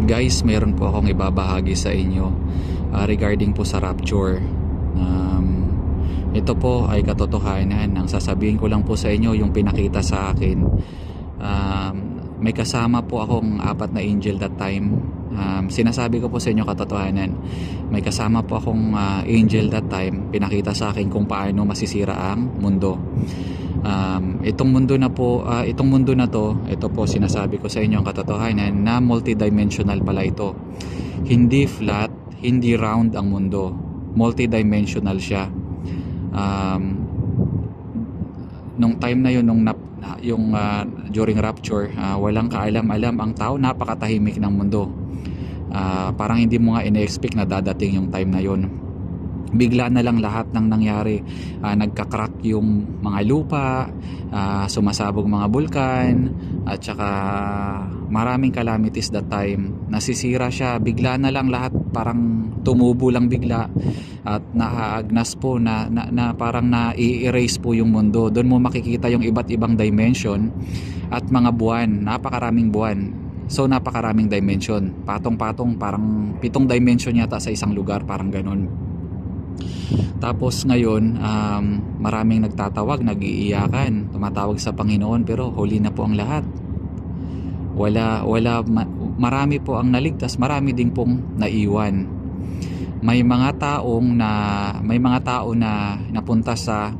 Guys, mayroon po akong ibabahagi sa inyo regarding po sa rapture. Ito po ay katotohanan. Ang sasabihin ko lang po sa inyo yung pinakita sa akin. May kasama po akong 4 na angel that time. Sinasabi ko po sa inyo katotohanan. May kasama po akong angel that time. Pinakita sa akin kung paano masisira ang mundo. Itong mundo na to, ito po sinasabi ko sa inyo ang katotohanan na multidimensional pala ito. Hindi flat, hindi round ang mundo. Multidimensional siya. Nung time na yun, during rapture, walang kaalam-alam ang tao, napakatahimik ng mundo. Parang hindi mo nga ine-expect na dadating yung time na yun. Bigla na lang lahat ng nangyari. Nagka-crack yung mga lupa, sumasabog mga bulkan, at saka maraming calamities that time. Nasisira siya, bigla na lang lahat, parang tumubo lang bigla at naaagnas po na parang na-i-erase po yung mundo. Doon mo makikita yung iba't ibang dimension at mga buwan, napakaraming buwan. So napakaraming dimension, patong-patong, parang 7 dimension yata sa isang lugar, parang ganun. Tapos ngayon, maraming nagtatawag, nag-iiyakan, tumatawag sa Panginoon, pero huli na po ang lahat. Marami po ang naligtas, marami din pong naiwan. May mga tao na napunta sa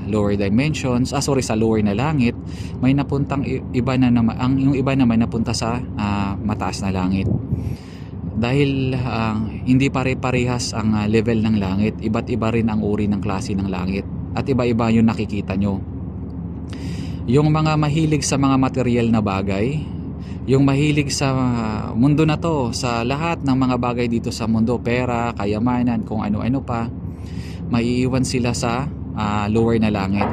lower dimensions, sa lower na langit. May napuntang iba na naman, yung iba naman napunta sa mataas na langit. Dahil hindi pare-parehas ang level ng langit, iba't iba rin ang uri ng klase ng langit, at iba-iba yung nakikita nyo. Yung mga mahilig sa mga material na bagay, yung mahilig sa mundo na to, sa lahat ng mga bagay dito sa mundo, pera, kayamanan, kung ano-ano pa, maiiwan sila sa lower na langit.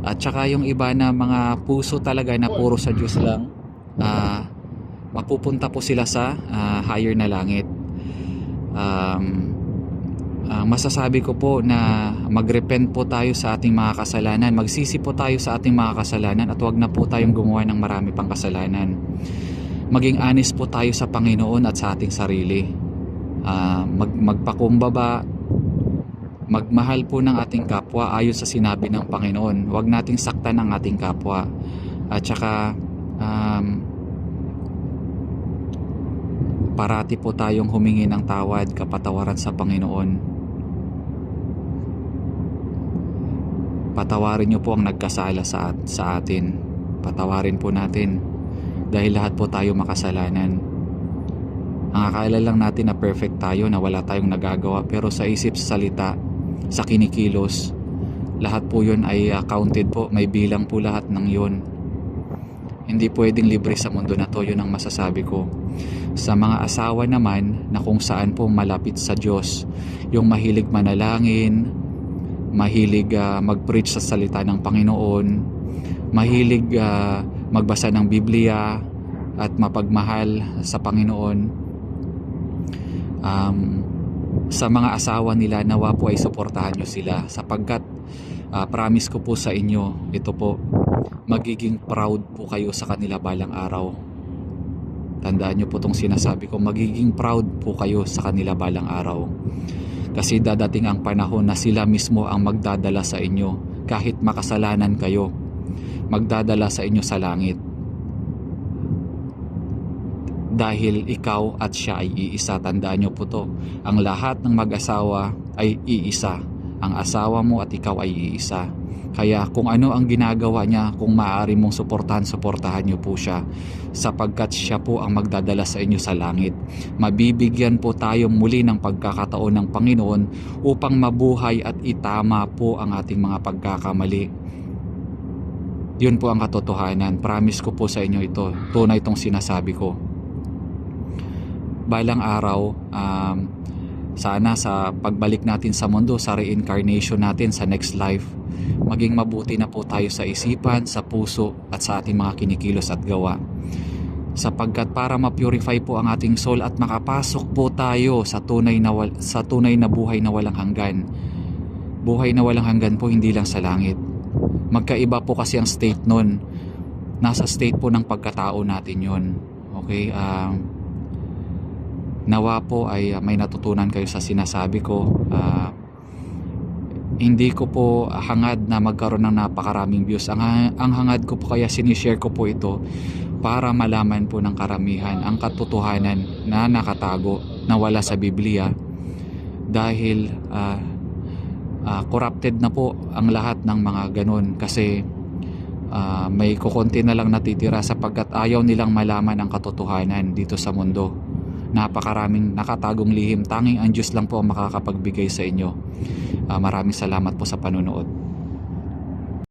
At saka yung iba na mga puso talaga na puro sa Diyos lang, mapupunta po sila sa higher na langit. Masasabi ko po na magrepent po tayo sa ating mga kasalanan, magsisi po tayo sa ating mga kasalanan, at huwag na po tayong gumawa ng marami pang kasalanan. Maging honest po tayo sa Panginoon at sa ating sarili. Magpakumbaba, magmahal po ng ating kapwa ayon sa sinabi ng Panginoon. Huwag nating saktan ang ating kapwa. At saka parati po tayong humingi ng tawad, kapatawaran sa Panginoon. Patawarin niyo po ang nagkasala sa atin. Patawarin po natin dahil lahat po tayo makasalanan. Ang akala lang natin na perfect tayo, na wala tayong nagagawa, pero sa isip, sa salita, sa kinikilos, lahat po yun ay counted po. May bilang po lahat ng yun. Hindi pwedeng libre sa mundo na to, yun ang masasabi ko. Sa mga asawa naman na kung saan po malapit sa Diyos, yung mahilig manalangin, mahilig mag-preach sa salita ng Panginoon, mahilig magbasa ng Biblia at mapagmahal sa Panginoon, sa mga asawa nila, nawa po ay suportahan nyo sila, sapagkat promise ko po sa inyo, ito po, magiging proud po kayo sa kanila balang araw. Tandaan nyo po itong sinasabi ko, magiging proud po kayo sa kanila balang araw. Kasi dadating ang panahon na sila mismo ang magdadala sa inyo, kahit makasalanan kayo, magdadala sa inyo sa langit. Dahil ikaw at siya ay iisa. Tandaan nyo po to, ang lahat ng mag-asawa ay iisa. Ang asawa mo at ikaw ay iisa. Kaya kung ano ang ginagawa niya, kung maaari mong suportahan niyo po siya, sapagkat siya po ang magdadala sa inyo sa langit. Mabibigyan po tayo muli ng pagkakataon ng Panginoon upang mabuhay at itama po ang ating mga pagkakamali. Yun po ang katotohanan. Promise ko po sa inyo ito. Tunay itong sinasabi ko. Balang araw, sana sa pagbalik natin sa mundo, sa reincarnation natin sa next life, maging mabuti na po tayo sa isipan, sa puso, at sa ating mga kinikilos at gawa. Sapagkat para ma-purify po ang ating soul at makapasok po tayo sa tunay na buhay na walang hanggan. Buhay na walang hanggan po, hindi lang sa langit. Magkaiba po kasi ang state nun. Nasa state po ng pagkatao natin yon. Okay, nawa po ay may natutunan kayo sa sinasabi ko. Hindi ko po hangad na magkaroon ng napakaraming views. Ang hangad ko po, kaya sinishare ko po ito, para malaman po ng karamihan ang katotohanan na nakatago, na wala sa Biblia. Dahil corrupted na po ang lahat ng mga ganun, kasi may kukonti na lang natitira sapagkat ayaw nilang malaman ang katotohanan dito sa mundo. Napakaraming nakatagong lihim, tanging ang Diyos lang po ang makakapagbigay sa inyo. Maraming salamat po sa panunood.